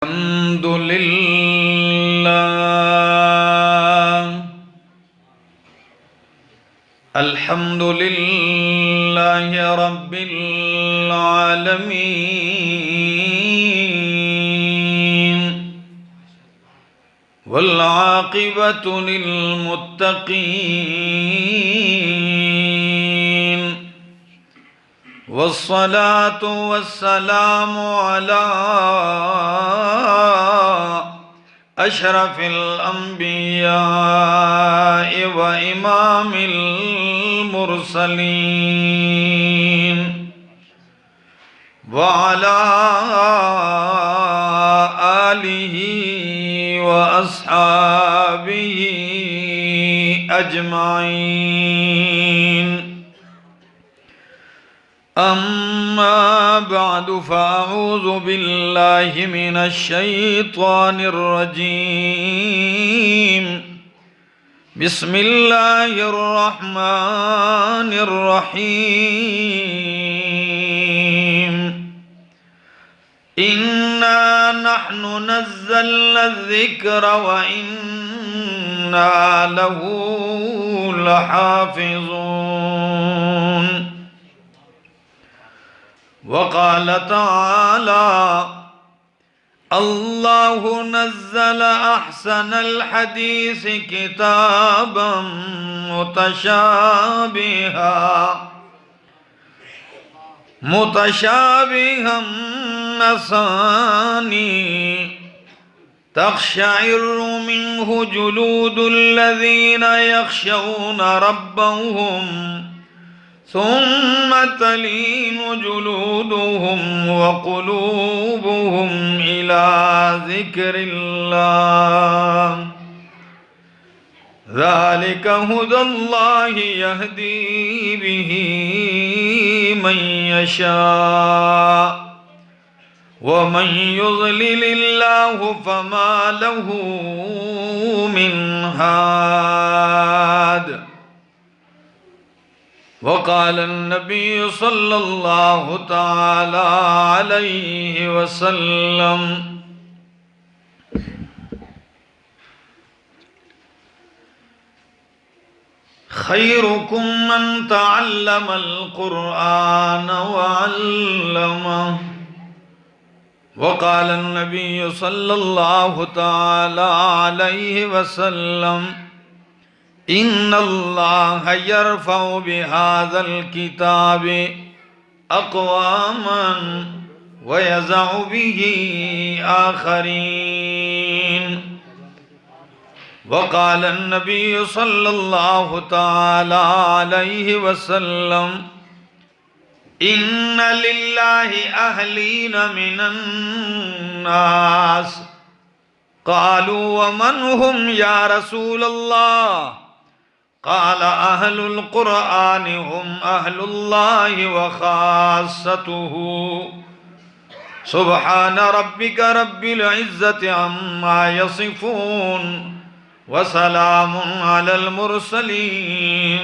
الحمد لله الحمد لله رب العالمين والعاقبة للمتقين والصلاة والسلام على أشرف الأنبياء وإمام المرسلين وعلى آله وأصحابه أجمعين. أما بعد فأعوذ بالله من الشيطان الرجيم. بسم الله الرحمن الرحيم. إنا نحن نزلنا الذكر وإنا له لحافظون. وقال تعالى: الله نزل أحسن الحديث كتابا متشابها مثاني تقشعر منه جلود الذين يخشون ربهم ثم تلين جلودهم وقلوبهم إلى ذكر الله. ذلك هدى الله يهدي به من يشاء ومن يضلل الله فما له من هاد. وقال النبي صلى الله تعالى عليه وسلم: خيركم من تعلم القرآن وعلمه. وقال النبي صلى الله تعالى عليه وسلم: إن الله يرفع بهذا الكتاب أقواما ويزع به آخرين. وقال النبي صلى الله تعالى عليه وسلم: إن لله أهلين من الناس. قالوا: ومن هم يا رسول الله؟ قال: أهل القرآن هم أهل الله وخاصته. سبحان ربك رب العزة عما يصفون وسلام على المرسلين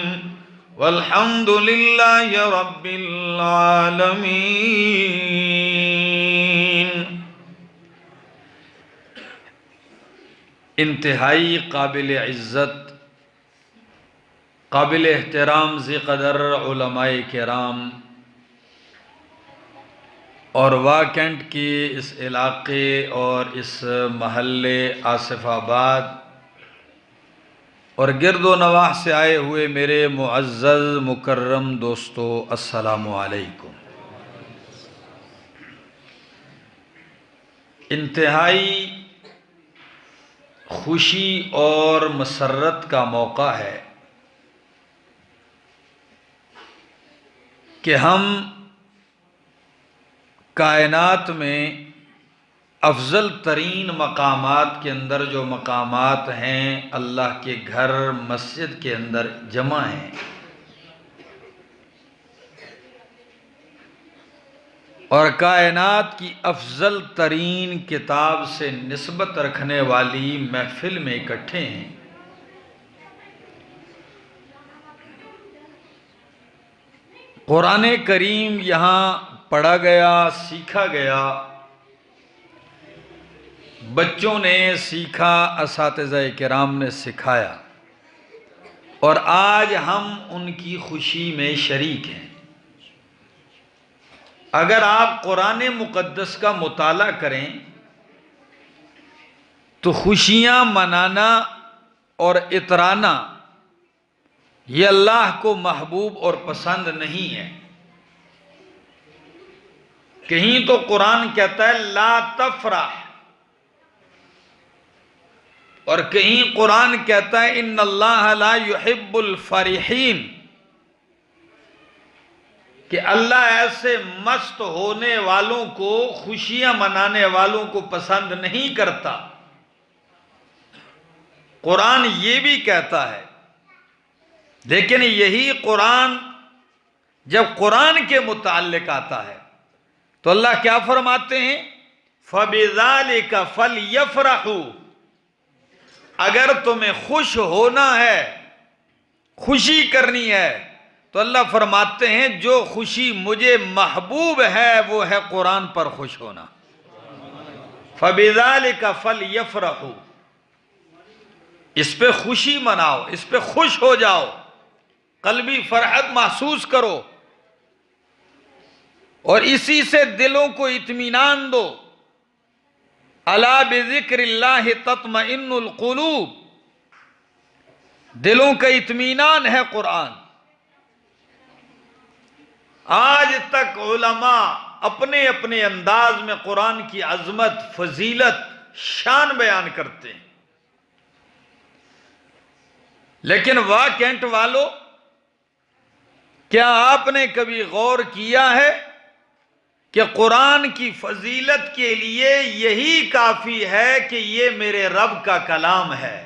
والحمد لله رب العالمين. انتہائی قابل عزت، قابل احترام ذی قدر علماء کرام اور واکنٹ کی اس علاقے اور اس محلے آصف آباد اور گرد و نواح سے آئے ہوئے میرے معزز مکرم دوستو، السلام علیکم۔ انتہائی خوشی اور مسرت کا موقع ہے کہ ہم کائنات میں افضل ترین مقامات کے اندر جو مقامات ہیں، اللہ کے گھر مسجد کے اندر جمع ہیں، اور کائنات کی افضل ترین کتاب سے نسبت رکھنے والی محفل میں اکٹھے ہیں۔ قرآن کریم یہاں پڑھا گیا، سیکھا گیا، بچوں نے سیکھا، اساتذہ کرام نے سکھایا، اور آج ہم ان کی خوشی میں شریک ہیں۔ اگر آپ قرآن مقدس کا مطالعہ کریں تو خوشیاں منانا اور اترانا یہ اللہ کو محبوب اور پسند نہیں ہے۔ کہیں تو قرآن کہتا ہے لا تفرح، اور کہیں قرآن کہتا ہے ان اللہ لا يحب الفرحین، کہ اللہ ایسے مست ہونے والوں کو، خوشیاں منانے والوں کو پسند نہیں کرتا۔ قرآن یہ بھی کہتا ہے، لیکن یہی قرآن جب قرآن کے متعلق آتا ہے تو اللہ کیا فرماتے ہیں؟ فَبِذَلِكَ فَلْيَفْرَحُوا، اگر تمہیں خوش ہونا ہے، خوشی کرنی ہے، تو اللہ فرماتے ہیں جو خوشی مجھے محبوب ہے وہ ہے قرآن پر خوش ہونا۔ فَبِذَلِكَ فَلْيَفْرَحُوا، اس پہ خوشی مناؤ، اس پہ خوش ہو جاؤ، قلبی فرحت محسوس کرو، اور اسی سے دلوں کو اطمینان دو۔ الا بذکر اللہ تطمئن القلوب، دلوں کا اطمینان ہے قرآن۔ آج تک علماء اپنے اپنے انداز میں قرآن کی عظمت، فضیلت، شان بیان کرتے ہیں، لیکن واہ کینٹ والو، کیا آپ نے کبھی غور کیا ہے کہ قرآن کی فضیلت کے لیے یہی کافی ہے کہ یہ میرے رب کا کلام ہے؟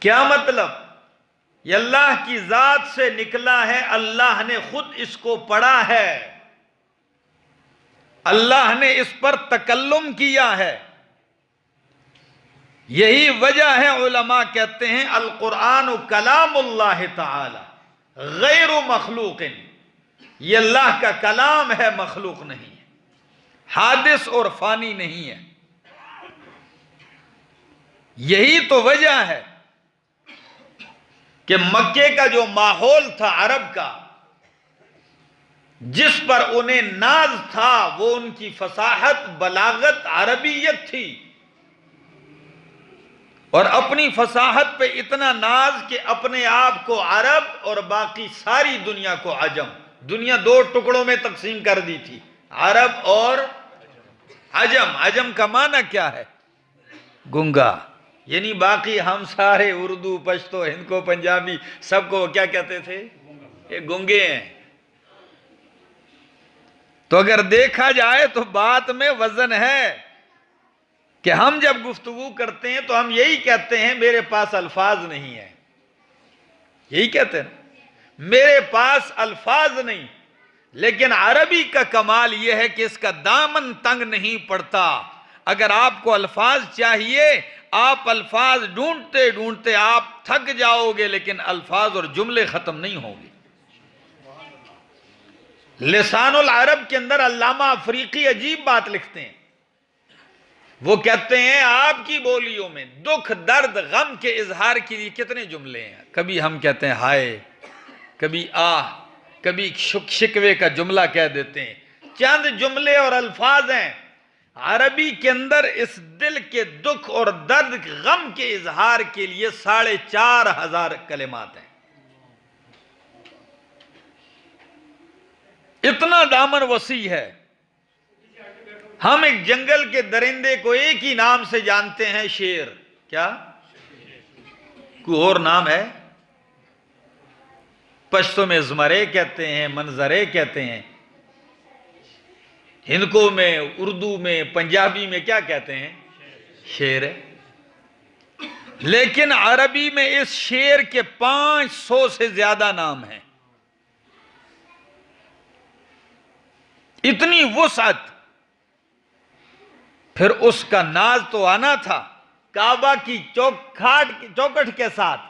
کیا مطلب؟ یہ اللہ کی ذات سے نکلا ہے، اللہ نے خود اس کو پڑھا ہے، اللہ نے اس پر تکلم کیا ہے۔ یہی وجہ ہے علماء کہتے ہیں القرآن کلام اللہ تعالی غیر مخلوق، یہ اللہ کا کلام ہے، مخلوق نہیں ہے، حادث اور فانی نہیں ہے۔ یہی تو وجہ ہے کہ مکے کا جو ماحول تھا عرب کا، جس پر انہیں ناز تھا، وہ ان کی فصاحت، بلاغت، عربیت تھی، اور اپنی فصاحت پہ اتنا ناز کہ اپنے آپ کو عرب اور باقی ساری دنیا کو عجم۔ دنیا دو ٹکڑوں میں تقسیم کر دی تھی، عرب اور عجم۔ عجم کا معنی کیا ہے؟ گنگا، یعنی باقی ہم سارے اردو، پشتو، ہند کو، پنجابی، سب کو کیا کہتے تھے؟ یہ گنگے ہیں۔ تو اگر دیکھا جائے تو بات میں وزن ہے کہ ہم جب گفتگو کرتے ہیں تو ہم یہی کہتے ہیں میرے پاس الفاظ نہیں ہیں، یہی کہتے ہیں میرے پاس الفاظ نہیں، لیکن عربی کا کمال یہ ہے کہ اس کا دامن تنگ نہیں پڑتا۔ اگر آپ کو الفاظ چاہیے، آپ الفاظ ڈھونڈتے ڈھونڈتے آپ تھک جاؤ گے، لیکن الفاظ اور جملے ختم نہیں ہوں گے۔ لسان العرب کے اندر علامہ افریقی عجیب بات لکھتے ہیں، وہ کہتے ہیں آپ کی بولیوں میں دکھ، درد، غم کے اظہار کے لیے کتنے جملے ہیں؟ کبھی ہم کہتے ہیں ہائے، کبھی آہ، کبھی شکوے کا جملہ کہہ دیتے ہیں۔ چند جملے اور الفاظ ہیں، عربی کے اندر اس دل کے دکھ اور درد، غم کے اظہار کے لیے 4,500 کلمات ہیں۔ اتنا دامن وسیع ہے۔ ہم ایک جنگل کے درندے کو ایک ہی نام سے جانتے ہیں، شیر۔ کیا کوئی اور نام ہے؟ پشتو میں زمرے کہتے ہیں، منظرے کہتے ہیں، ہندکو میں، اردو میں، پنجابی میں کیا کہتے ہیں؟ شیر ہے۔ لیکن عربی میں اس شیر کے 500 سے زیادہ نام ہیں۔ اتنی وسعت۔ پھر اس کا ناز تو آنا تھا، کعبہ کی چوکھٹ کے ساتھ،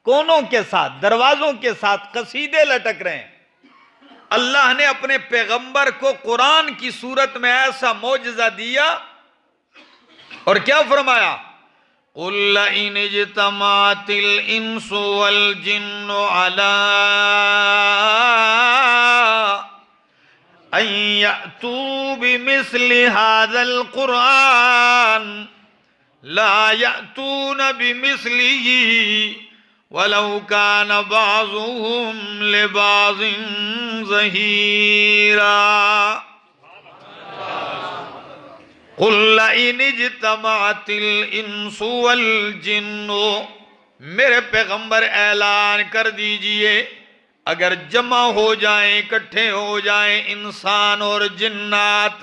کونوں کے ساتھ، دروازوں کے ساتھ قصیدے لٹک رہے ہیں۔ اللہ نے اپنے پیغمبر کو قرآن کی صورت میں ایسا معجزہ دیا اور کیا فرمایا؟ قُلْ لَئِنِ اجْتَمَعَتِ الْإِنسُ وَالْجِنُّ عَلَىٰ أَن يَأْتُوا بِمِثْلِ هَذَا الْقُرْآنِ لَا يَأْتُونَ بِمِثْلِهِ وَلَوْ كَانَ بَعْضُهُمْ لِبَعْضٍ ظَهِيرًا قُلْ لَئِنِ اجْتَمَعَتِ الْإِنسُ وَالْجِنُّ، میرے پیغمبر اعلان کر دیجئے اگر جمع ہو جائیں، اکٹھے ہو جائیں انسان اور جنات،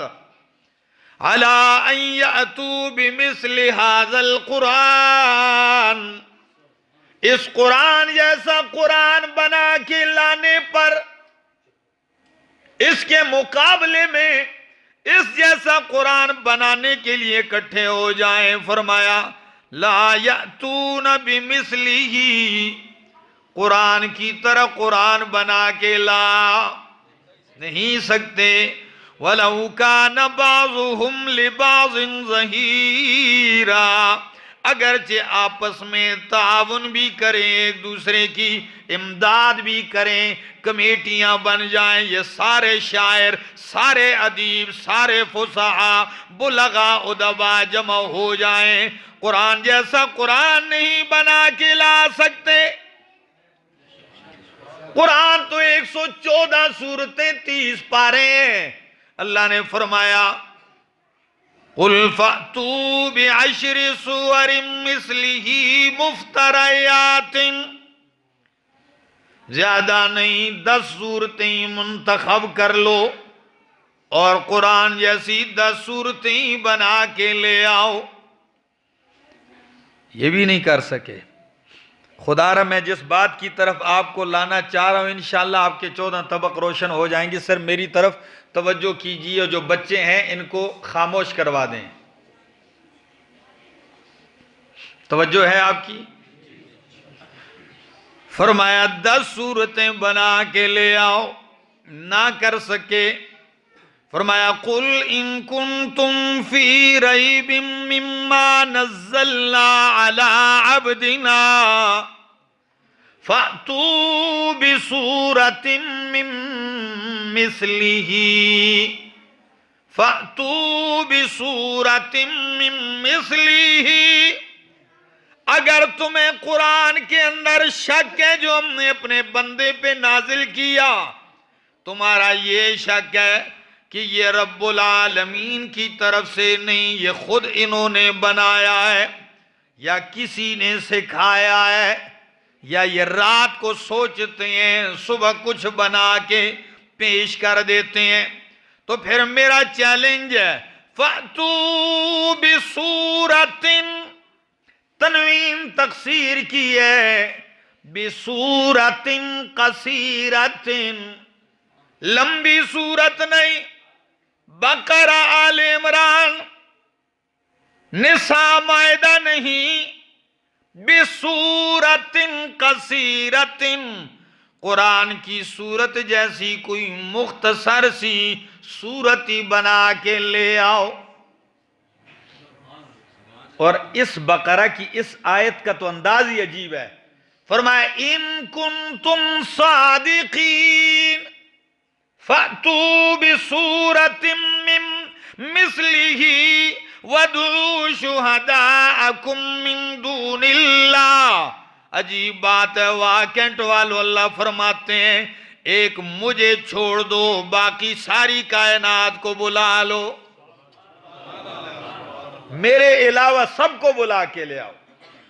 عَلَىٰ أَن يَأْتُوا بِمِثْلِ هَذَا الْقُرْآنِ، اس قرآن جیسا قرآن بنا کے لانے پر، اس کے مقابلے میں اس جیسا قرآن بنانے کے لیے اکٹھے ہو جائیں، فرمایا لا یأتون بمثلہ، قرآن کی طرح قرآن بنا کے لا نہیں سکتے، وَلَوْ كَانَ بَعْضُهُمْ لِبَعْضٍ ظَهِيرًا، اگرچہ آپس میں تعاون بھی کریں، ایک دوسرے کی امداد بھی کریں، کمیٹیاں بن جائیں، یہ سارے شاعر، سارے ادیب، سارے فصحاء، بلغاء، ادباء جمع ہو جائیں، قرآن جیسا قرآن نہیں بنا کے لا سکتے۔ قرآن تو 114 سورتیں 30 پارے ہیں، اللہ نے فرمایا قُلْ فَأْتُوا بِعَشْرِ سُوَرٍ مِثْلِهِ مُفْتَرَيَاتٍ، زیادہ نہیں 10 صورتیں منتخب کر لو اور قرآن جیسی 10 صورتیں بنا کے لے آؤ، یہ بھی نہیں کر سکے۔ خدا را میں جس بات کی طرف آپ کو لانا چاہ رہا ہوں، انشاءاللہ آپ کے 14 طبق روشن ہو جائیں گے۔ سر میری طرف توجہ کیجئے، جو بچے ہیں ان کو خاموش کروا دیں، توجہ ہے آپ کی؟ فرمایا 10 صورتیں بنا کے لے آؤ، نہ کر سکے، فرمایا قُلْ إِن كُنتُمْ فِي رَيْبٍ مِّمَّا نَزَّلْنَا عَلَىٰ عَبْدِنَا فَأْتُوا بِسُورَةٍ مِّن مِّثْلِهِ، اگر تمہیں قرآن کے اندر شک ہے جو ہم نے اپنے بندے پہ نازل کیا، تمہارا یہ شک ہے کہ یہ رب العالمین کی طرف سے نہیں، یہ خود انہوں نے بنایا ہے یا کسی نے سکھایا ہے، یا یہ رات کو سوچتے ہیں صبح کچھ بنا کے پیش کر دیتے ہیں، تو پھر میرا چیلنج ہے فَأْتُوا بِسُورَةٍ، تنوین تقصیر کی ہے، بِسُورَةٍ قَصِيرَةٍ، لمبی صورت نہیں، بقرہ آل عمران نساء مائدہ نہیں، بِسُورَةٍ قَصِيرَةٍ، قرآن کی صورت جیسی کوئی مختصر سی صورتی بنا کے لے آؤ۔ اور اس بقرہ کی اس آیت کا تو انداز ہی عجیب ہے، فرمایا ان کنتم صادقین فَأْتُوا بِسُورَةٍ مِّن مِثْلِهِ وَادْعُوا شُهَدَاءَكُم مِّن دُونِ اللَّهِ۔ عجیب بات ہے، واکنٹ والو اللہ فرماتے ہیں ایک مجھے چھوڑ دو، باقی ساری کائنات کو بلا لو، میرے علاوہ سب کو بلا کے لے آؤ،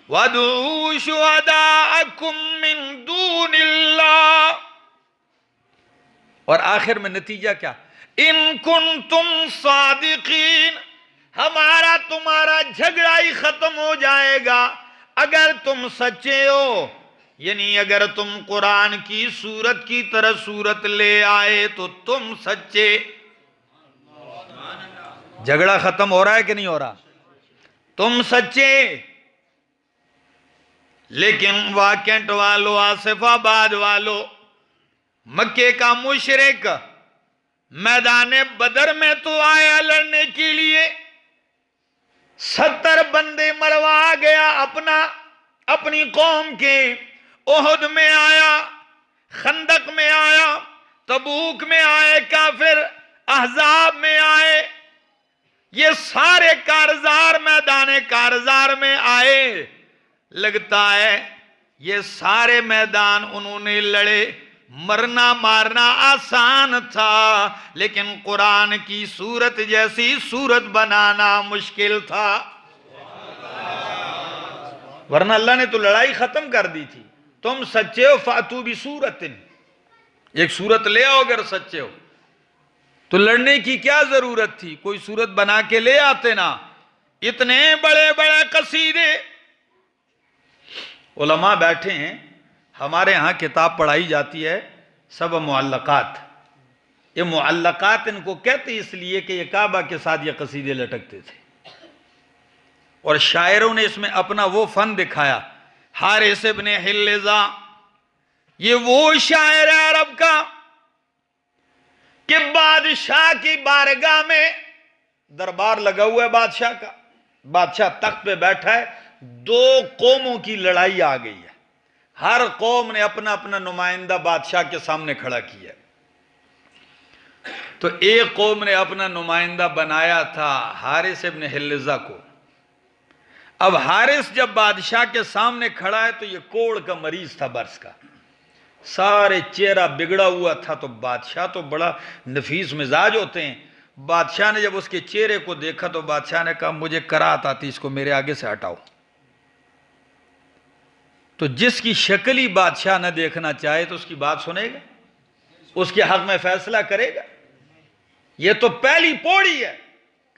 وَادْعُوا شُهَدَاءَكُم مِّن دُونِ اللَّهِ، اور آخر میں نتیجہ کیا؟ ان کنتم صادقین، ہمارا تمہارا جھگڑا ہی ختم ہو جائے گا اگر تم سچے ہو، یعنی اگر تم قرآن کی صورت کی طرح صورت لے آئے تو تم سچے۔ جھگڑا ختم ہو رہا ہے کہ نہیں ہو رہا؟ تم سچے، لیکن واکنٹ والو، آصف آباد والو، مکے کا مشرک میدان بدر میں تو آیا لڑنے کے لیے، 70 بندے مروا گیا اپنی قوم کے، احد میں آیا، خندق میں آیا، تبوک میں آئے کافر، احزاب میں آئے، یہ سارے کارزار میدان کارزار میں آئے، لگتا ہے یہ سارے میدان انہوں نے لڑے، مرنا مارنا آسان تھا، لیکن قرآن کی صورت جیسی صورت بنانا مشکل تھا، ورنہ اللہ نے تو لڑائی ختم کر دی تھی۔ تم سچے ہو فاتو بھی صورت، ایک صورت لے آؤ، اگر سچے ہو تو لڑنے کی کیا ضرورت تھی؟ کوئی صورت بنا کے لے آتے نا، اتنے بڑے بڑے قصیدے۔ علماء بیٹھے ہیں، ہمارے ہاں کتاب پڑھائی جاتی ہے سب معلقات، یہ معلقات ان کو کہتے اس لیے کہ یہ کعبہ کے ساتھ یہ قصیدے لٹکتے تھے، اور شاعروں نے اس میں اپنا وہ فن دکھایا۔ حارث ابن حلزہ یہ وہ شاعر ہے عرب کا کہ بادشاہ کی بارگاہ میں، دربار لگا ہوا ہے بادشاہ کا، بادشاہ تخت پہ بیٹھا ہے، 2 قوموں کی لڑائی آ گئی ہے، ہر قوم نے اپنا اپنا نمائندہ بادشاہ کے سامنے کھڑا کیا، تو ایک قوم نے اپنا نمائندہ بنایا تھا حارث ابن حلزہ کو۔ اب حارث جب بادشاہ کے سامنے کھڑا ہے تو یہ کوڑ کا مریض تھا، برس کا، سارے چہرہ بگڑا ہوا تھا، تو بادشاہ تو بڑا نفیس مزاج ہوتے ہیں، بادشاہ نے جب اس کے چہرے کو دیکھا تو بادشاہ نے کہا مجھے کراہت آتی، اس کو میرے آگے سے ہٹاؤ۔ تو جس کی شکل ہی بادشاہ نہ دیکھنا چاہے تو اس کی بات سنے گا، اس کے حق میں فیصلہ کرے گا؟ یہ تو پہلی پوڑی ہے،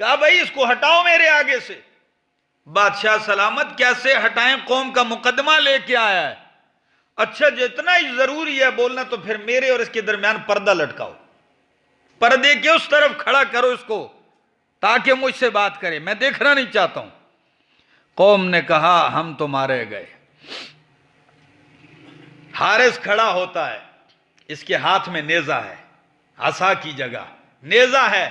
کہا بھائی اس کو ہٹاؤ میرے آگے سے۔ بادشاہ سلامت کیسے ہٹائیں، قوم کا مقدمہ لے کے آیا ہے۔ اچھا جتنا ہی ضروری ہے بولنا تو پھر میرے اور اس کے درمیان پردہ لٹکاؤ، پردے کے اس طرف کھڑا کرو اس کو تاکہ مجھ سے بات کرے، میں دیکھنا نہیں چاہتا ہوں۔ قوم نے کہا ہم تو مارے گئے۔ حارث کھڑا ہوتا ہے، اس کے ہاتھ میں نیزہ ہے، عصا کی جگہ نیزہ ہے،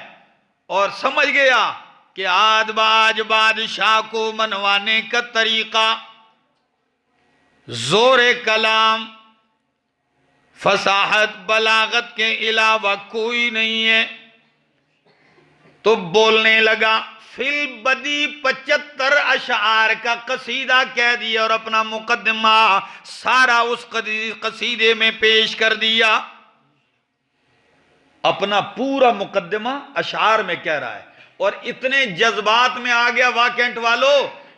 اور سمجھ گیا کہ آج باج بادشاہ کو منوانے کا طریقہ زور کلام، فصاحت، بلاغت کے علاوہ کوئی نہیں ہے، تو بولنے لگا۔ فی البدی 75 اشعار کا قصیدہ کہہ دیا اور اپنا مقدمہ سارا اس قصیدے میں پیش کر دیا، اپنا پورا مقدمہ اشعار میں کہہ رہا ہے، اور اتنے جذبات میں آ گیا۔ واکنٹ والو،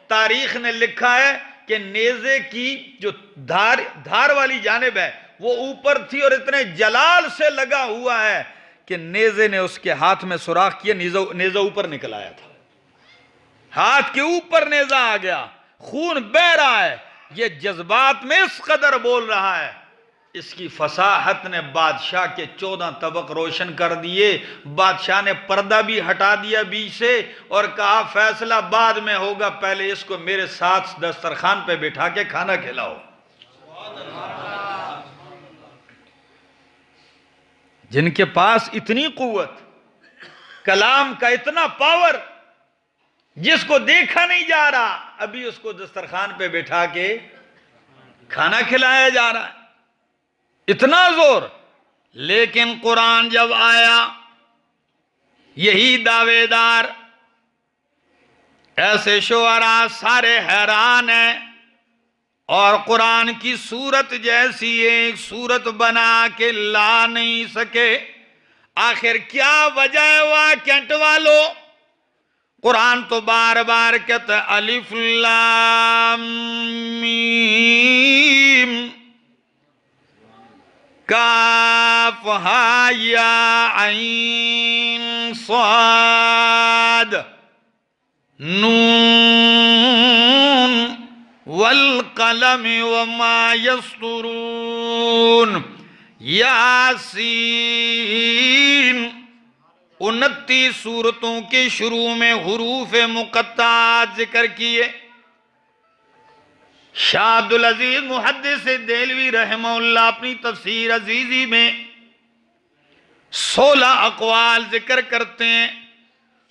تاریخ نے لکھا ہے کہ نیزے کی جو دھار والی جانب ہے وہ اوپر تھی اور اتنے جلال سے لگا ہوا ہے کہ نیزے نے اس کے ہاتھ میں سوراخ کیا، نیزہ اوپر نکل آیا تھا، ہاتھ کے اوپر نیزہ آ گیا، خون بہ رہا ہے، یہ جذبات میں اس قدر بول رہا ہے۔ اس کی فصاحت نے بادشاہ کے 14 طبق روشن کر دیے۔ بادشاہ نے پردہ بھی ہٹا دیا بیچ سے اور کہا فیصلہ بعد میں ہوگا، پہلے اس کو میرے ساتھ دسترخوان پہ بٹھا کے کھانا کھلاؤ۔ جن کے پاس اتنی قوت، کلام کا اتنا پاور، جس کو دیکھا نہیں جا رہا ابھی اس کو دسترخوان پہ بٹھا کے کھانا کھلایا جا رہا ہے، اتنا زور۔ لیکن قرآن جب آیا، یہی دعوے دار، ایسے شعراء سارے حیران ہیں، اور قرآن کی صورت جیسی ایک صورت بنا کے لا نہیں سکے۔ آخر کیا وجہ ہے واکنٹ والو؟ قرآن تو بار بار کہتا ہے الف لام میم کاف ہا یا عین صاد نون والقلم وما یسطرون یاسین۔ 29 سورتوں کے شروع میں حروف مقطعات ذکر کیے۔ شاہ عبدالعزیز محدث دہلوی رحمہ اللہ اپنی تفسیر عزیزی میں 16 اقوال ذکر کرتے ہیں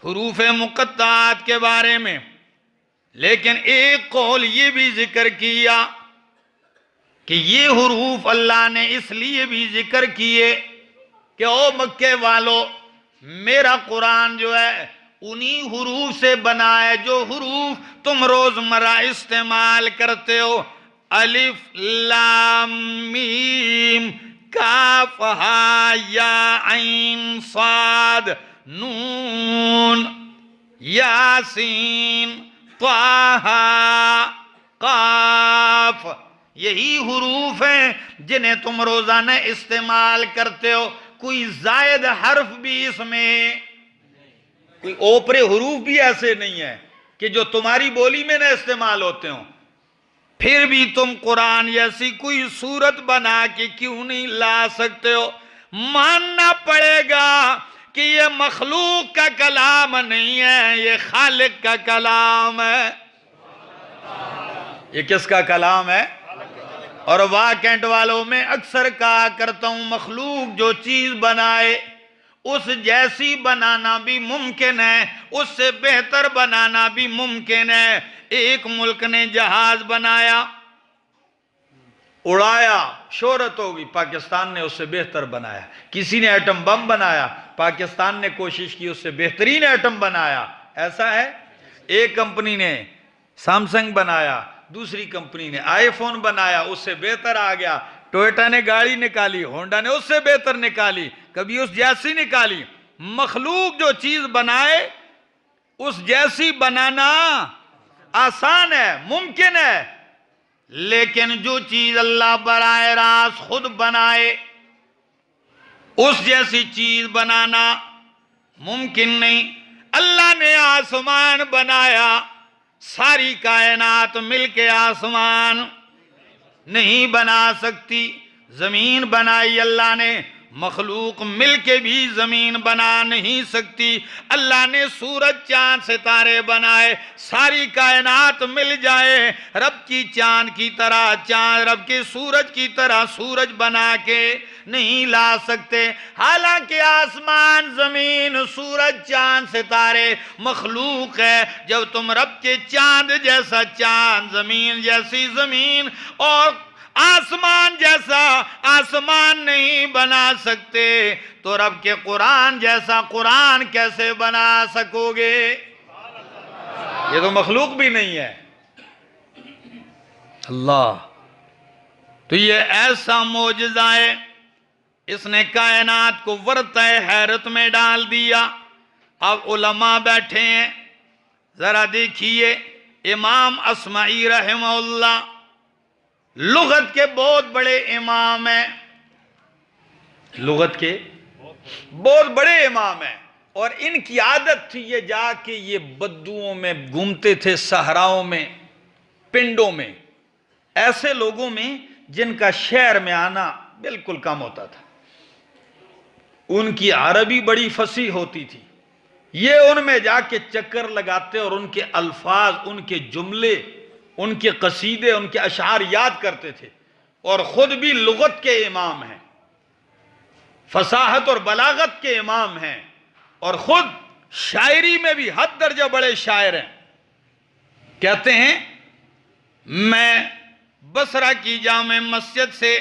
حروف مقطعات کے بارے میں، لیکن ایک قول یہ بھی ذکر کیا کہ یہ حروف اللہ نے اس لیے بھی ذکر کیے کہ او مکے والو، میرا قرآن جو ہے انہی حروف سے بنا ہے جو حروف تم روزمرہ استعمال کرتے ہو، الف لام میم کاف ہا یا عین صاد نون یاسین طہ قاف، یہی حروف ہیں جنہیں تم روزانہ استعمال کرتے ہو۔ کوئی زائد حرف بھی اس میں، کوئی اوپرے حروف بھی ایسے نہیں ہے کہ جو تمہاری بولی میں نہ استعمال ہوتے ہوں، پھر بھی تم قرآن جیسی کوئی صورت بنا کے کیوں نہیں لا سکتے ہو؟ ماننا پڑے گا کہ یہ مخلوق کا کلام نہیں ہے، یہ خالق کا کلام ہے۔ یہ کس کا کلام ہے؟ اور واکنٹ والوں میں اکثر کہا کرتا ہوں، مخلوق جو چیز بنائے اس جیسی بنانا بھی ممکن ہے، اس سے بہتر بنانا بھی ممکن ہے۔ ایک ملک نے جہاز بنایا، اڑایا، شہرت ہوگی، پاکستان نے اس سے بہتر بنایا۔ کسی نے ایٹم بم بنایا، پاکستان نے کوشش کی اس سے بہترین ایٹم بنایا۔ ایسا ہے؟ ایک کمپنی نے سامسنگ بنایا، دوسری کمپنی نے آئی فون بنایا، اس سے بہتر آ گیا۔ ٹویوٹا نے گاڑی نکالی، ہونڈا نے اس سے بہتر نکالی، کبھی اس جیسی نکالی۔ مخلوق جو چیز بنائے اس جیسی بنانا آسان ہے، ممکن ہے، لیکن جو چیز اللہ براہ راست خود بنائے اس جیسی چیز بنانا ممکن نہیں۔ اللہ نے آسمان بنایا، ساری کائنات مل کے آسمان نہیں بنا سکتی۔ زمین بنائی اللہ نے، مخلوق مل کے بھی زمین بنا نہیں سکتی۔ اللہ نے سورج چاند ستارے بنائے، ساری کائنات مل جائے رب کی چاند کی طرح چاند، رب کے سورج کی طرح سورج بنا کے نہیں لا سکتے۔ حالانکہ آسمان، زمین، سورج، چاند، ستارے مخلوق ہے۔ جب تم رب کے چاند جیسا چاند، زمین جیسی زمین اور آسمان جیسا آسمان نہیں بنا سکتے تو رب کے قرآن جیسا قرآن کیسے بنا سکو گے؟ یہ تو مخلوق بھی نہیں ہے۔ اللہ تو یہ ایسا معجزہ ہے، اس نے کائنات کو ورطہ حیرت میں ڈال دیا۔ اب علماء بیٹھے ہیں، ذرا دیکھیے، امام اصمعی رحمہ اللہ لغت کے بہت بڑے امام ہیں، لغت کے بہت بڑے امام ہیں، اور ان کی عادت تھی یہ جا کے یہ بدوؤں میں گھومتے تھے، صحراؤں میں، پنڈوں میں، ایسے لوگوں میں جن کا شہر میں آنا بالکل کم ہوتا تھا۔ ان کی عربی بڑی فصیح ہوتی تھی، یہ ان میں جا کے چکر لگاتے اور ان کے الفاظ، ان کے جملے، ان کے قصیدے، ان کے اشعار یاد کرتے تھے، اور خود بھی لغت کے امام ہیں، فصاحت اور بلاغت کے امام ہیں، اور خود شاعری میں بھی حد درجہ بڑے شاعر ہیں۔ کہتے ہیں میں بصرہ کی جامع مسجد سے،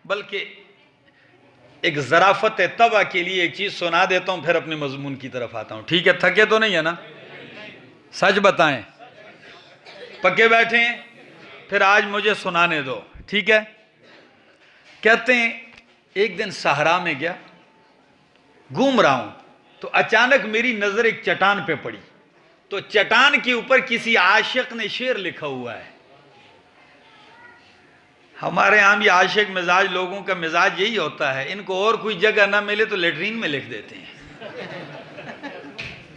بلکہ ایک ظرافت طبع کے لیے ایک چیز سنا دیتا ہوں، پھر اپنے مضمون کی طرف آتا ہوں، ٹھیک ہے؟ تھکے تو نہیں ہے نا؟ سچ بتائیں، پکے بیٹھے ہیں؟ پھر آج مجھے سنانے دو، ٹھیک ہے؟ کہتے ہیں ایک دن صحرا میں گیا، گھوم رہا ہوں تو اچانک میری نظر ایک چٹان پہ پڑی، تو چٹان کے اوپر کسی عاشق نے شعر لکھا ہوا ہے۔ ہمارے ہاں بھی عاشق مزاج لوگوں کا مزاج یہی ہوتا ہے، ان کو اور کوئی جگہ نہ ملے تو لیٹرین میں لکھ دیتے ہیں۔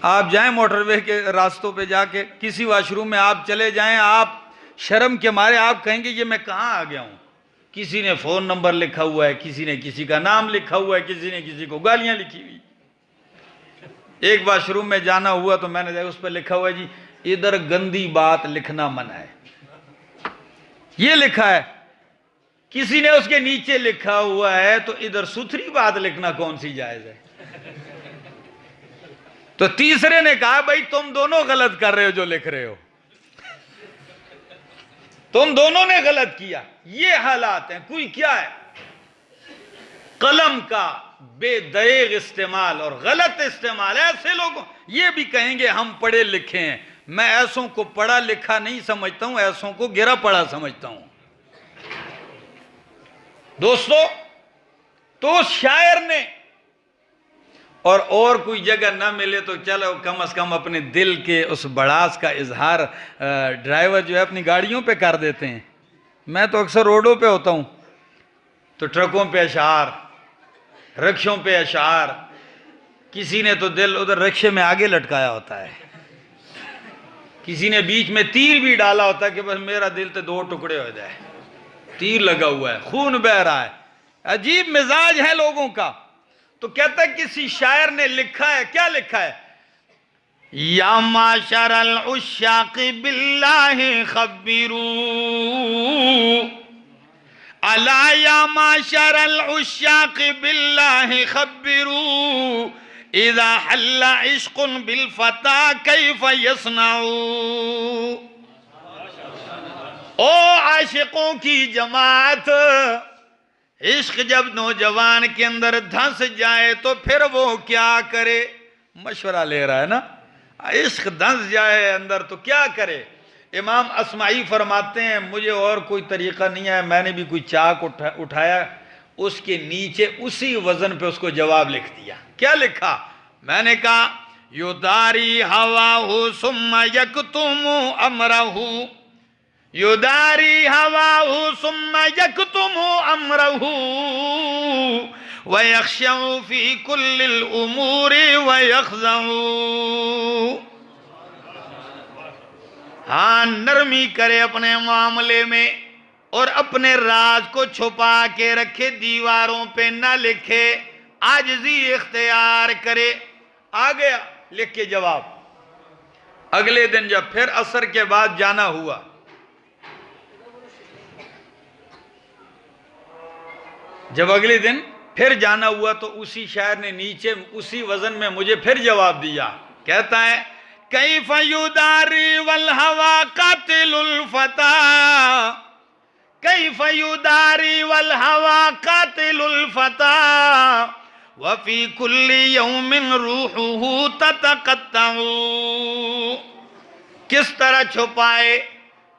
آپ جائیں موٹر وے کے راستوں پہ جا کے کسی واش روم میں آپ چلے جائیں، آپ شرم کے مارے آپ کہیں گے یہ میں کہاں آ گیا ہوں؟ کسی نے فون نمبر لکھا ہوا ہے، کسی نے کسی کا نام لکھا ہوا ہے، کسی نے کسی کو گالیاں لکھی ہوئی۔ ایک واش روم میں جانا ہوا تو میں نے دیکھا اس پہ لکھا ہوا ہے جی ادھر گندی بات لکھنا منع ہے، یہ لکھا ہے۔ کسی نے اس کے نیچے لکھا ہوا ہے تو ادھر ستھری بات لکھنا کون سی جائز ہے؟ تو تیسرے نے کہا بھائی تم دونوں غلط کر رہے ہو جو لکھ رہے ہو، تم دونوں نے غلط کیا. یہ حالات ہیں. کوئی کیا ہے؟ قلم کا بے دریغ استعمال اور غلط استعمال. ایسے لوگوں یہ بھی کہیں گے ہم پڑھے لکھے ہیں. میں ایسوں کو پڑھا لکھا نہیں سمجھتا ہوں، ایسوں کو گرا پڑا سمجھتا ہوں. دوستو، تو شاعر نے اور کوئی جگہ نہ ملے تو چلو کم از کم اپنے دل کے اس بڑاس کا اظہار ڈرائیور جو ہے اپنی گاڑیوں پہ کر دیتے ہیں. میں تو اکثر روڈوں پہ ہوتا ہوں تو ٹرکوں پہ اشعار، رکشوں پہ اشعار. کسی نے تو دل ادھر رکشے میں آگے لٹکایا ہوتا ہے، کسی نے بیچ میں تیر بھی ڈالا ہوتا ہے کہ بس میرا دل تو 2 ٹکڑے ہو جائے. تیر لگا ہوا ہے، خون بہ رہا ہے. عجیب مزاج ہے لوگوں کا. تو کہتا ہے کسی شاعر نے لکھا ہے، کیا لکھا ہے؟ یا معاشر العشاق باللہ خبرو، الا یا معاشر العشاق باللہ خبرو، اذا حل عشق بالفتى کیف یصنعو. او عاشقوں کی جماعت، عشق جب نوجوان کے اندر دھنس جائے تو پھر وہ کیا کرے؟ مشورہ لے رہا ہے نا. عشق دھنس جائے اندر تو کیا کرے؟ امام اصمعی فرماتے ہیں مجھے اور کوئی طریقہ نہیں ہے، میں نے بھی کوئی چاک اٹھایا، اس کے نیچے اسی وزن پہ اس کو جواب لکھ دیا. کیا لکھا؟ میں نے کہا یداری ہواہ ثم یکتم امرہ، یداری ہواہ ثم یکتم امرہ، ویخشع فی کل الامور ویخضع. ہاں، نرمی کرے اپنے معاملے میں اور اپنے راز کو چھپا کے رکھے، دیواروں پہ نہ لکھے، عاجزی اختیار کرے. آ گیا لکھ کے جواب. اگلے دن جب پھر عصر کے بعد جانا ہوا، جب اگلے دن پھر جانا ہوا تو اسی شاعر نے نیچے اسی وزن میں مجھے پھر جواب دیا. کہتا ہے کیف یداری والہوا قاتل الفتى، کیف یداری والہوا قاتل الفتى، وفی کل یوم روحہ تتقطع. کس طرح چھپائے؟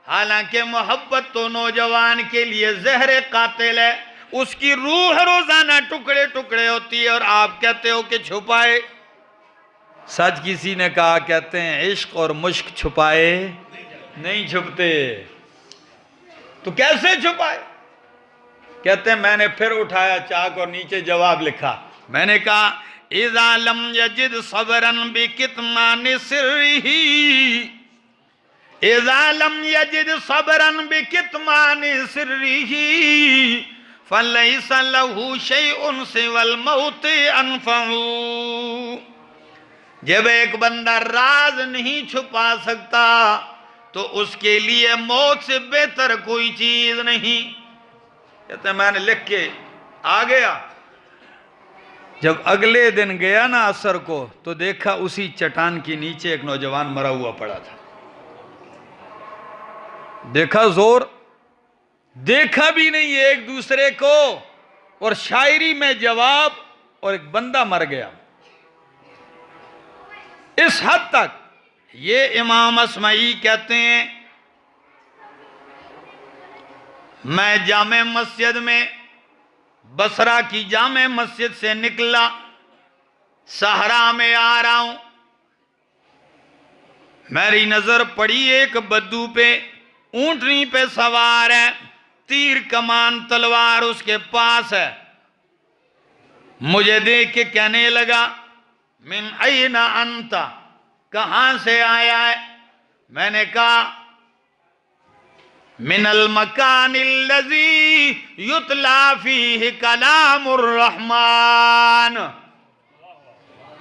حالانکہ محبت تو نوجوان کے لیے زہر قاتل ہے، اس کی روح روزانہ ٹکڑے ٹکڑے ہوتی ہے اور آپ کہتے ہو کہ چھپائے. سچ کسی نے کہا، کہتے ہیں عشق اور مشک چھپائے نہیں چھپتے. تو کیسے چھپائے؟ کہتے ہیں میں نے پھر اٹھایا چاک اور نیچے جواب لکھا. میں نے کہا اذا لم یجد صبرا بکتمان سرہ، اذا لم یجد صبرا بکتمان سرہ، فلیس لہ شیء سوی الموت انفع. جب ایک بندہ راز نہیں چھپا سکتا تو اس کے لیے موت سے بہتر کوئی چیز نہیں. کہتے ہیں میں نے لکھ کے آ گیا. جب اگلے دن گیا نا عصر کو تو دیکھا اسی چٹان کے نیچے ایک نوجوان مرا ہوا پڑا تھا. دیکھا زور، دیکھا بھی نہیں ایک دوسرے کو، اور شاعری میں جواب، اور ایک بندہ مر گیا. اس حد تک یہ امام اصمعی کہتے ہیں میں جامع مسجد میں، بصرہ کی جامع مسجد سے نکلا، صحرا میں آ رہا ہوں، میری نظر پڑی ایک بدو پہ، اونٹنی پہ سوار ہے، تیر کمان تلوار اس کے پاس ہے. مجھے دیکھ کے کہنے لگا من این انت، کہاں سے آیا ہے؟ میں نے کہا من المکان الذی یتلی فیہ کلام الرحمن،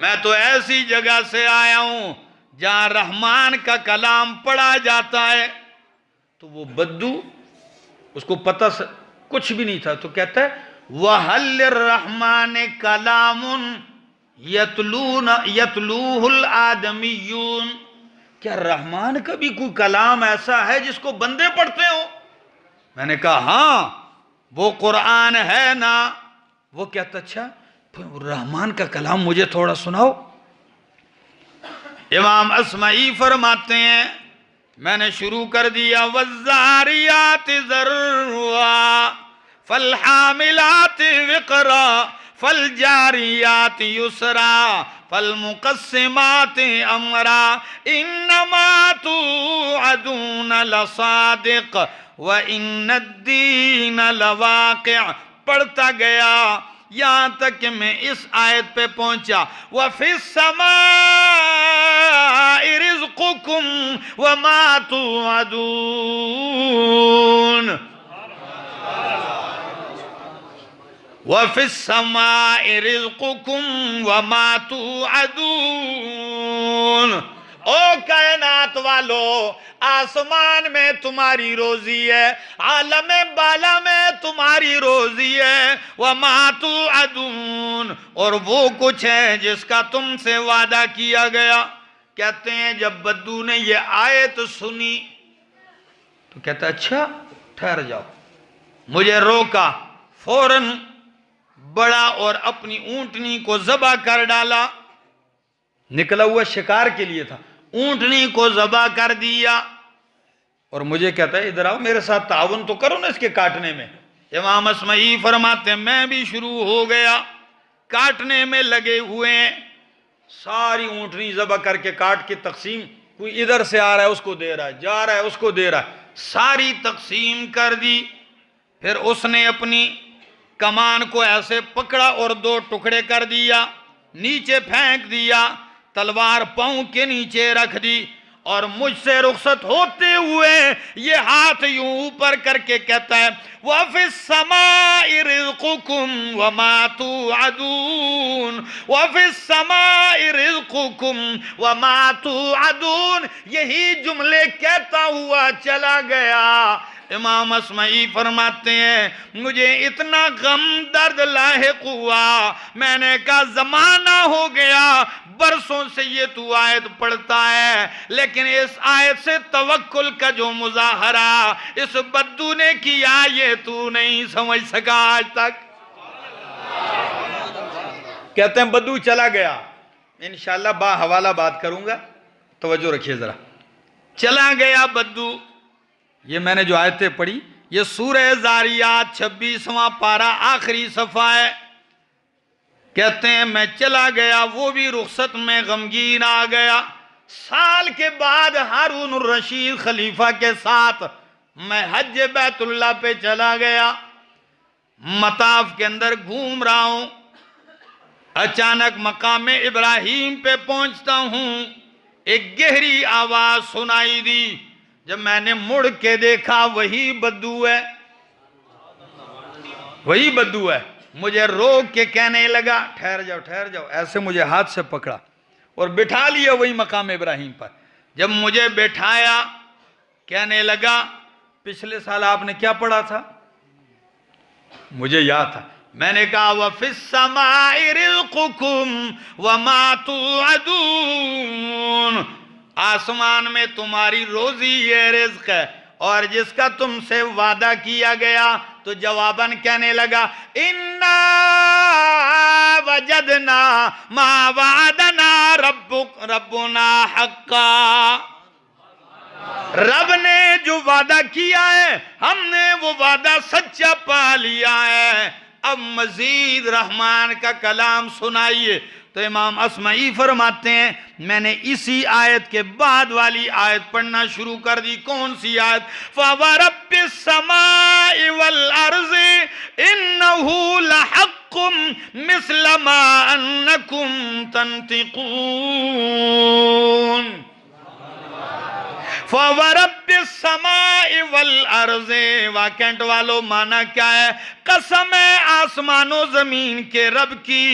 میں تو ایسی جگہ سے آیا ہوں جہاں رحمان کا کلام پڑھا جاتا ہے. تو وہ بدو، اس کو پتہ کچھ بھی نہیں تھا. تو کہتا ہے وَهَلْ لِلرَّحْمَنِ كَلَامٌ يَتْلُوهُ الْآدَمِيُّونَ، کیا رحمان کا بھی کوئی کلام ایسا ہے جس کو بندے پڑھتے ہو؟ میں نے کہا ہاں وہ قرآن ہے نا. وہ کہتا اچھا رحمان کا کلام مجھے تھوڑا سناؤ. امام اصمعی فرماتے ہیں میں نے شروع کر دیا وَالزَّارِيَاتِ ذَرْوًا فَالْحَامِلَاتِ وِقْرًا فَالْجَارِيَاتِ يُسْرًا فَالْمُقَسِّمَاتِ أَمْرًا إِنَّمَا تُوعَدُونَ لَصَادِقٌ وَإِنَّ الدِّينَ لَوَاقِعٌ. پڑھتا گیا یہاں تک کہ میں اس آیت پہ پہنچا وَفِي السَّمَاءِ رِزْقُكُمْ وَمَا تُوعَدُونَ. وَفِي السَّمَاءِ رِزْقُكُمْ وَمَا تُوعَدُونَ. او کائنات والو آسمان میں تمہاری روزی ہے، عالم بالا میں تمہاری روزی ہے، وَمَا تُوعَدُونَ، اور وہ کچھ ہے جس کا تم سے وعدہ کیا گیا. کہتے ہیں جب بدو نے یہ آیت سنی تو کہتا اچھا ٹھہر جاؤ. مجھے روکا، فوراً بڑا اور اپنی اونٹنی کو ذبح کر ڈالا. نکلا ہوا شکار کے لیے تھا، اونٹنی کو ذبح کر دیا اور مجھے کہتا ہے ادھر آؤ میرے ساتھ تعاون تو کرو نا اس کے کاٹنے میں. امام اصمعی فرماتے ہیں میں بھی شروع ہو گیا، کاٹنے میں لگے ہوئے ہیں. ساری اونٹنی ذبح کر کے کاٹ کے تقسیم، کوئی ادھر سے آ رہا ہے اس کو دے رہا ہے، جا رہا ہے اس کو دے رہا ہے، ساری تقسیم کر دی. پھر اس نے اپنی کمان کو ایسے پکڑا اور 2 ٹکڑے کر دیا، نیچے پھینک دیا، تلوار پاؤں کے نیچے رکھ دی اور مجھ سے رخصت ہوتے ہوئے یہ ہاتھ یوں اوپر کر کے کہتا ہے وَفِي السَّمَاءِ رِزْقُكُمْ وَمَا تُوعَدُونَ. وَفِي السَّمَاءِ رِزْقُكُمْ وَمَا تُوعَدُونَ. یہی جملے کہتا ہوا چلا گیا. امام اصمعی فرماتے ہیں مجھے اتنا غم درد لاحق ہوا، میں نے کہا زمانہ ہو گیا برسوں سے یہ تو آیت پڑھتا ہے، لیکن اس آیت سے توکل کا جو مظاہرہ اس بدو نے کیا یہ تو نہیں سمجھ سکا آج تک. کہتے ہیں بدو چلا گیا. انشاءاللہ با حوالہ بات کروں گا، توجہ رکھیے ذرا. چلا گیا بدو. یہ میں نے جو آیتیں پڑھی یہ سورہ زاریات 26واں پارہ آخری صفحہ ہے. کہتے ہیں میں چلا گیا، وہ بھی رخصت میں غمگین آ گیا. سال کے بعد ہارون الرشید خلیفہ کے ساتھ میں حج بیت اللہ پہ چلا گیا. مطاف کے اندر گھوم رہا ہوں، اچانک مقام ابراہیم پہ پہنچتا ہوں، ایک گہری آواز سنائی دی. جب میں نے مڑ کے دیکھا وہی بدو ہے، وہی بدو ہے. مجھے روک کے کہنے لگا ٹھہر جاؤ ٹھہر جاؤ، ایسے مجھے ہاتھ سے پکڑا اور بٹھا لیا وہی مقام ابراہیم پر. جب مجھے بٹھایا کہنے لگا پچھلے سال آپ نے کیا پڑھا تھا؟ مجھے یاد تھا. میں نے کہا وَفِي السَّمَاءِ رِزْقُكُمْ وَمَا تُوعَدُونَ، آسمان میں تمہاری روزی یہ رزق ہے اور جس کا تم سے وعدہ کیا گیا. تو جواباً کہنے لگا اِنَّا وَجَدْنَا مَا وَعَدَنَا رَبُّنَا حَقًّا. رب نے جو وعدہ کیا ہے ہم نے وہ وعدہ سچا پا لیا ہے. اب مزید رحمان کا کلام سنائیے. تو امام اصمعی فرماتے ہیں میں نے اسی آیت کے بعد والی آیت پڑھنا شروع کر دی. کون سی آیت؟ فَوَرَبِّ السَّمَاءِ وَالْأَرْضِ إِنَّهُ لَحَقٌّ مِثْلَ مَا أَنَّكُمْ تَنْطِقُونَ. فَوَرَبِّ السَّمَاءِ وَالْأَرْضِ، واقعات والو معنی کیا ہے؟ قسم ہے آسمان و زمین کے رب کی،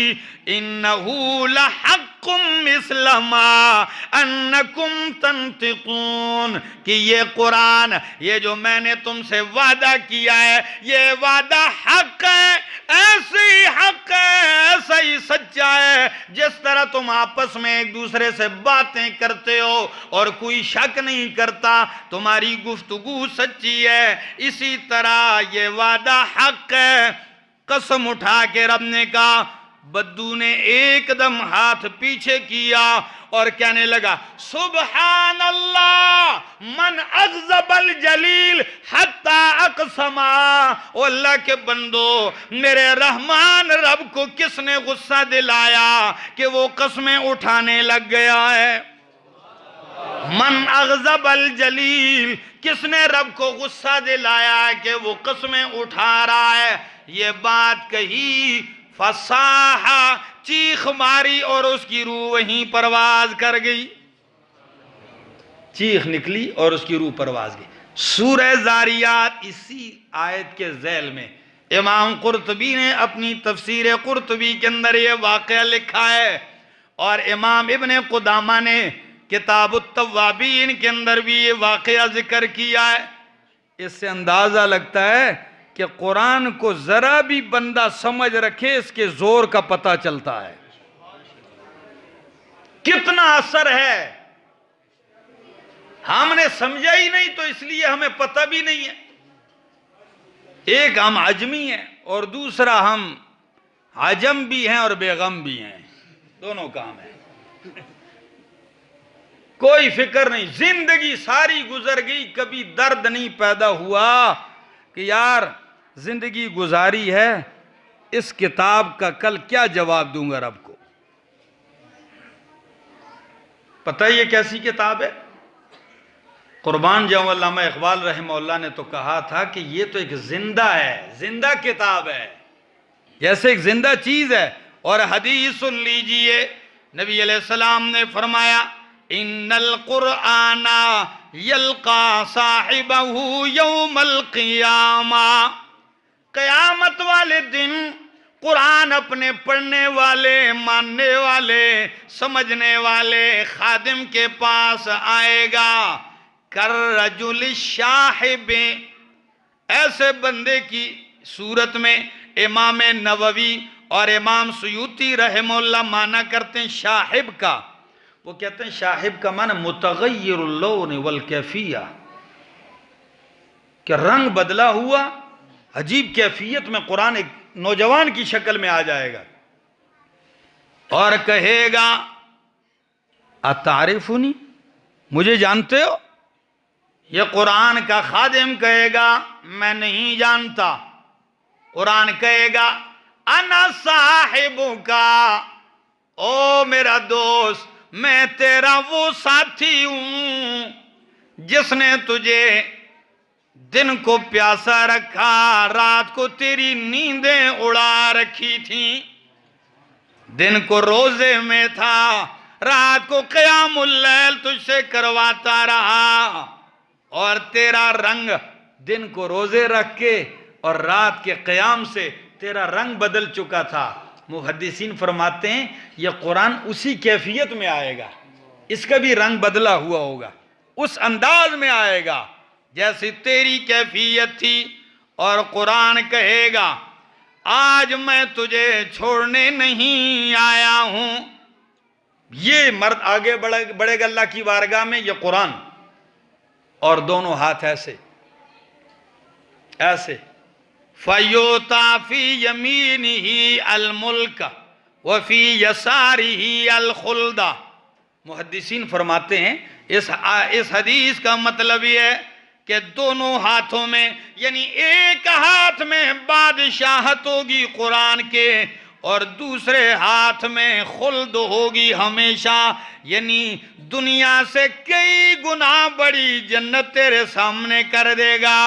اِنَّهُ لَحَقٌّ ننطقکم مثل ما انکم تنطقون، کہ یہ قرآن، یہ جو میں نے تم سے وعدہ کیا ہے، یہ وعدہ حق ہے، ایسے ہی حق ہے، ایسا ہی سچا ہے جس طرح تم آپس میں ایک دوسرے سے باتیں کرتے ہو اور کوئی شک نہیں کرتا تمہاری گفتگو سچی ہے، اسی طرح یہ وعدہ حق ہے۔ قسم اٹھا کے رب نے کہا۔ بدو نے ایک دم ہاتھ پیچھے کیا اور کہنے لگا سبحان اللہ من اغضب الجلیل حتی اقسما، او اللہ کے بندو، میرے رحمان رب کو کس نے غصہ دلایا کہ وہ قسمیں اٹھانے لگ گیا ہے؟ من اغضب الجلیل، کس نے رب کو غصہ دلایا کہ وہ قسمیں اٹھا رہا ہے؟ یہ بات کہی، فصاحہ، چیخ ماری اور اس کی روح وہیں پرواز کر گئی، چیخ نکلی اور اس کی روح پرواز گئی۔ سورہ زاریات اسی آیت کے ذیل میں امام قرطبی نے اپنی تفسیر قرطبی کے اندر یہ واقعہ لکھا ہے، اور امام ابن قدامہ نے کتاب التوابین کے اندر بھی یہ واقعہ ذکر کیا ہے۔ اس سے اندازہ لگتا ہے کہ قرآن کو ذرا بھی بندہ سمجھ رکھے اس کے زور کا پتہ چلتا ہے، کتنا اثر ہے۔ ہم نے سمجھا ہی نہیں تو اس لیے ہمیں پتہ بھی نہیں ہے۔ ایک ہم عجمی ہیں اور دوسرا ہم عجم بھی ہیں اور بیغم بھی ہیں، دونوں کام ہیں۔ کوئی فکر نہیں، زندگی ساری گزر گئی، کبھی درد نہیں پیدا ہوا کہ یار زندگی گزاری ہے، اس کتاب کا کل کیا جواب دوں گا رب کو۔ پتہ یہ کیسی کتاب ہے؟ قربان جاؤں علامہ اقبال رحمہ اللہ نے تو کہا تھا کہ یہ تو ایک زندہ ہے، زندہ کتاب ہے، جیسے ایک زندہ چیز ہے۔ اور حدیث سن لیجئے، نبی علیہ السلام نے فرمایا ان القرآن یلقا صاحبہ یوم القیامہ، قیامت والے دن قرآن اپنے پڑھنے والے، ماننے والے، سمجھنے والے خادم کے پاس آئے گا، کالرجل الشاحب، ایسے بندے کی صورت میں۔ امام نووی اور امام سیوطی رحمہ اللہ معنی کرتے ہیں شاحب کا، وہ کہتے ہیں شاحب کا معنی متغیر اللون والکیفیہ، کہ رنگ بدلا ہوا، عجیب کیفیت میں قرآن ایک نوجوان کی شکل میں آ جائے گا اور کہے گا اتعرفنی، مجھے جانتے ہو؟ یہ قرآن کا خادم کہے گا میں نہیں جانتا۔ قرآن کہے گا انا صاحبکا، او میرا دوست، میں تیرا وہ ساتھی ہوں جس نے تجھے دن کو پیاسا رکھا، رات کو تیری نیندیں اڑا رکھی تھیں، دن کو روزے میں تھا، رات کو قیام اللیل تجھ سے کرواتا رہا، اور تیرا رنگ دن کو روزے رکھ کے اور رات کے قیام سے تیرا رنگ بدل چکا تھا۔ محدثین فرماتے ہیں یہ قرآن اسی کیفیت میں آئے گا، اس کا بھی رنگ بدلا ہوا ہوگا، اس انداز میں آئے گا جیسی تیری کیفیت تھی، اور قرآن کہے گا آج میں تجھے چھوڑنے نہیں آیا ہوں۔ یہ مرد آگے بڑھے گا اللہ کی بارگاہ میں، یہ قرآن، اور دونوں ہاتھ ایسے ایسے، فَيُوتَى فِي يَمِينِهِ الْمُلْكَ وَفِي يَسَارِهِ الْخُلْدَ۔ محدثین فرماتے ہیں اس حدیث کا مطلب یہ ہے کہ دونوں ہاتھوں میں، یعنی ایک ہاتھ میں بادشاہت ہوگی قرآن کے اور دوسرے ہاتھ میں خلد ہوگی ہمیشہ، یعنی دنیا سے کئی گنا بڑی جنت تیرے سامنے کر دے گا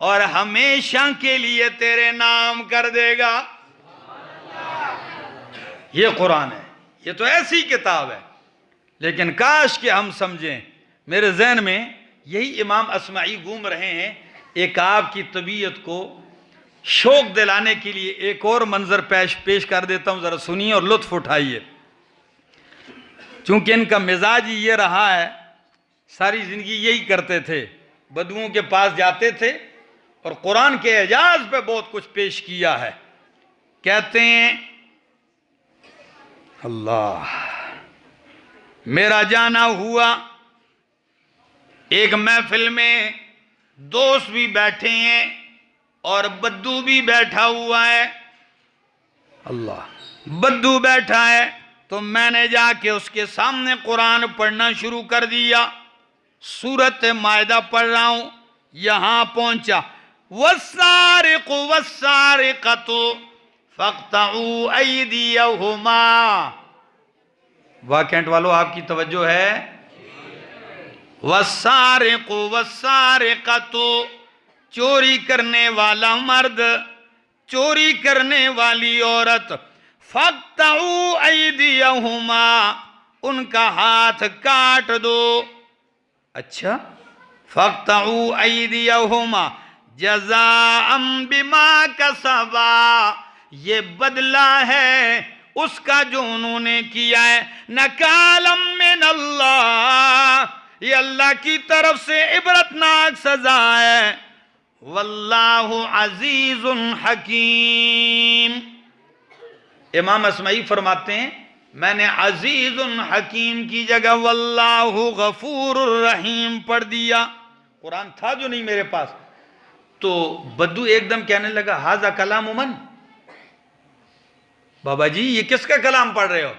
اور ہمیشہ کے لیے تیرے نام کر دے گا۔ یہ قرآن ہے، یہ تو ایسی کتاب ہے، لیکن کاش کہ ہم سمجھیں۔ میرے ذہن میں یہی امام اصمعی گھوم رہے ہیں۔ ایک آپ کی طبیعت کو شوق دلانے کے لیے ایک اور منظر پیش کر دیتا ہوں، ذرا سنیے اور لطف اٹھائیے۔ چونکہ ان کا مزاج ہی یہ رہا ہے، ساری زندگی یہی کرتے تھے، بدوؤں کے پاس جاتے تھے اور قرآن کے اعجاز پہ بہت کچھ پیش کیا ہے۔ کہتے ہیں اللہ، میرا جانا ہوا ایک محفل میں، دوست بھی بیٹھے ہیں اور بدو بھی بیٹھا ہوا ہے۔ اللہ، بدو بیٹھا ہے تو میں نے جا کے اس کے سامنے قرآن پڑھنا شروع کر دیا، سورۃ مائدہ پڑھ رہا ہوں، یہاں پہنچا وَالسَّارِقُ وَالسَّارِقَةُ فَاقْطَعُوا أَيْدِيَهُمَا۔ واقعات والو آپ کی توجہ ہے؟ وَالسَّارِقُ وَالسَّارِقَةُ، چوری کرنے والا مرد، چوری کرنے والی عورت، فَاقْطَعُوا أَيْدِيَهُمَا، ان کا ہاتھ کاٹ دو۔ اچھا، فَاقْطَعُوا أَيْدِيَهُمَا جَزَاءً بِمَا كَسَبَا، یہ بدلہ ہے اس کا جو انہوں نے کیا ہے، نَكَالًا مِّنَ اللَّهِ، یہ اللہ کی طرف سے عبرتناک سزا ہے، واللہ عزیز حکیم۔ امام اصمعی فرماتے ہیں میں نے عزیز حکیم کی جگہ واللہ غفور الرحیم پڑھ دیا، قرآن تھا جو نہیں میرے پاس۔ تو بدو ایک دم کہنے لگا ھذا کلام من، بابا جی یہ کس کا کلام پڑھ رہے ہو؟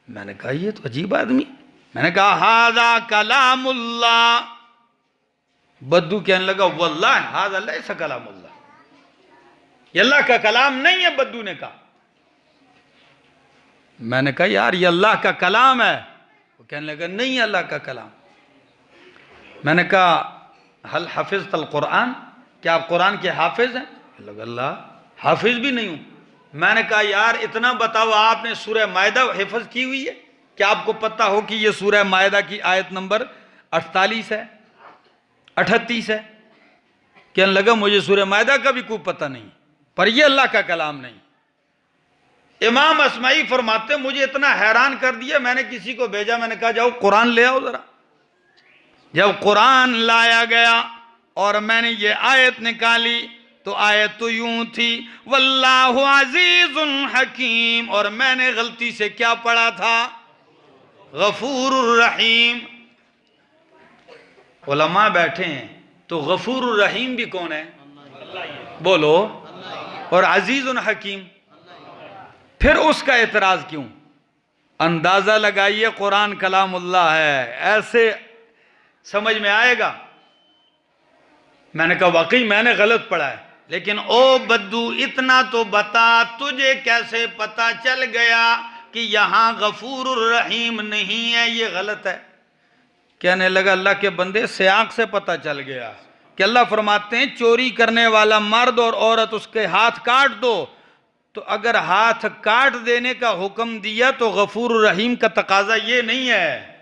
میں نے کہا یہ تو عجیب آدمی، میں نے کہا ھذا کلام اللہ۔ بدو کہنے لگا واللہ ھذا لیس کلام اللہ، یہ اللہ کا کلام نہیں ہے۔ بدو نے کہا، میں نے کہا یار یہ اللہ کا کلام ہے، وہ کہنے لگا نہیں اللہ کا کلام۔ میں نے کہا حل حفظت القرآن، کیا آپ قرآن کے حافظ ہیں؟ کہنے لگا اللہ حافظ بھی نہیں ہوں۔ میں نے کہا یار اتنا بتاؤ، آپ نے سورہ مائدہ حفظ کی ہوئی ہے؟ کیا آپ کو پتہ ہو کہ یہ سورہ مائدہ کی آیت نمبر 48 ہے، 38 ہے؟ کہنے لگا مجھے سورہ مائدہ کا بھی کوئی پتہ نہیں، پر یہ اللہ کا کلام نہیں۔ امام اصمعی فرماتے ہیں مجھے اتنا حیران کر دیا، میں نے کسی کو بھیجا، میں نے کہا جاؤ قرآن لے آؤ ذرا۔ جب قرآن لایا گیا اور میں نے یہ آیت نکالی تو آیت تو یوں تھی واللہ عزیز حکیم، اور میں نے غلطی سے کیا پڑھا تھا؟ غفور الرحیم۔ علماء بیٹھے ہیں تو غفور الرحیم بھی کون ہے؟ بولو، اور عزیز حکیم، پھر اس کا اعتراض کیوں؟ اندازہ لگائیے قرآن کلام اللہ ہے، ایسے سمجھ میں آئے گا۔ میں نے کہا واقعی میں نے غلط پڑھا ہے، لیکن او بدو اتنا تو بتا تجھے کیسے پتا چل گیا کہ یہاں غفور الرحیم نہیں ہے، یہ غلط ہے؟ کہنے لگا اللہ کے بندے سیاق سے پتا چل گیا کہ اللہ فرماتے ہیں چوری کرنے والا مرد اور عورت اس کے ہاتھ کاٹ دو، تو اگر ہاتھ کاٹ دینے کا حکم دیا تو غفور الرحیم کا تقاضا یہ نہیں ہے۔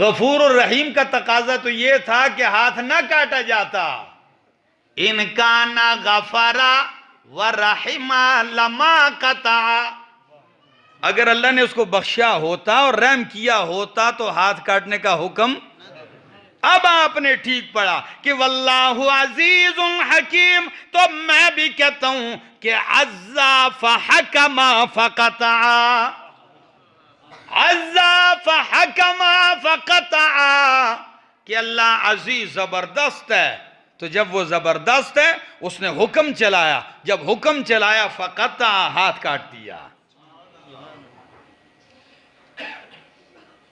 غفور الرحیم کا تقاضا تو یہ تھا کہ ہاتھ نہ کاٹا جاتا۔ ان کان غفر ورحم لما قطع، اگر اللہ نے اس کو بخشا ہوتا اور رحم کیا ہوتا تو ہاتھ کاٹنے کا حکم۔ اب آپ نے ٹھیک پڑھا کہ واللہ عزیز حکیم، تو میں بھی کہتا ہوں کہ عزا فحکم فقطع، عزا فحکم فقطع، کہ اللہ عزیز زبردست ہے، تو جب وہ زبردست ہے اس نے حکم چلایا، جب حکم چلایا فقطع، ہاتھ کاٹ دیا۔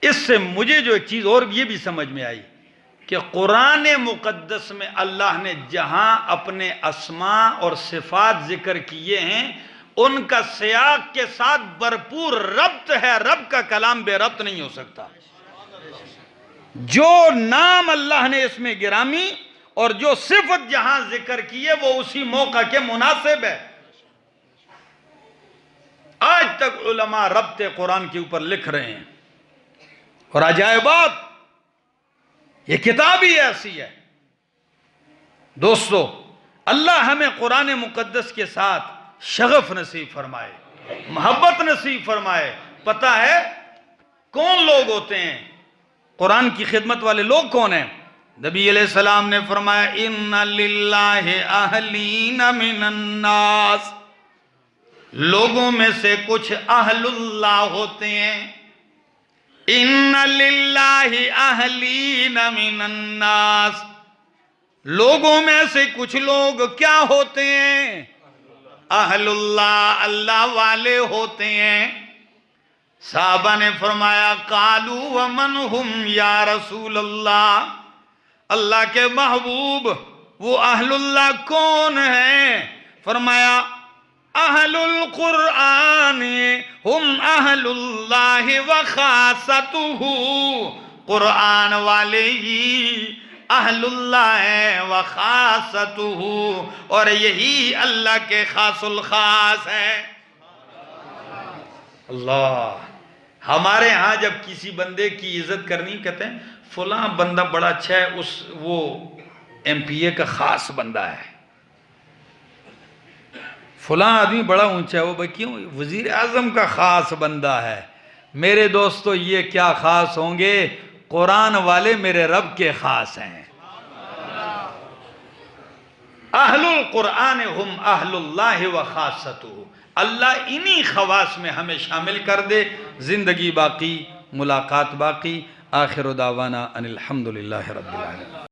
اس سے مجھے جو ایک چیز اور یہ بھی سمجھ میں آئی کہ قرآن مقدس میں اللہ نے جہاں اپنے اسماء اور صفات ذکر کیے ہیں ان کا سیاق کے ساتھ بھرپور ربط ہے، رب کا کلام بے ربط نہیں ہو سکتا۔ جو نام اللہ نے اس میں گرامی اور جو صفت جہاں ذکر کی ہے وہ اسی موقع کے مناسب ہے۔ آج تک علماء ربط قرآن کے اوپر لکھ رہے ہیں، اور عجائبات، یہ کتاب ہی ایسی ہے۔ دوستو، اللہ ہمیں قرآن مقدس کے ساتھ شغف نصیب فرمائے، محبت نصیب فرمائے۔ پتہ ہے کون لوگ ہوتے ہیں؟ قرآن کی خدمت والے لوگ کون ہیں؟ نبی علیہ السلام نے فرمایا ان للہ اہلین من الناس، لوگوں میں سے کچھ اہل اللہ ہوتے ہیں. ان للہ اہلین من الناس، لوگوں میں سے کچھ لوگ کیا ہوتے ہیں؟ اہل اللہ، اللہ والے ہوتے ہیں. صحابہ نے فرمایا قالوا ومن ہم یا رسول اللہ، اللہ کے محبوب وہ اہل اللہ کون ہیں؟ فرمایا اہل القرآن ہم اہل اللہ وخاصتہ، قرآن والے ہی اہل اللہ ہیں وخاصتہ، اور یہی اللہ کے خاص الخاص ہیں. اللہ، ہمارے ہاں جب کسی بندے کی عزت کرنی کہتے ہیں فلاں بندہ بڑا اچھا ہے، وہ ایم پی اے کا خاص بندہ ہے، فلاں آدمی بڑا اونچا ہے، وہ بھائی کیوں؟ وزیر اعظم کا خاص بندہ ہے. میرے دوستو یہ کیا خاص ہوں گے؟ قرآن والے میرے رب کے خاص ہیں. اہل القرآن ہم اہل اللہ وخاصتہ، اللہ انہی خواص میں ہمیں شامل کر دے. زندگی باقی، ملاقات باقی. آخر دعوانا ان الحمدللہ رب العالمین.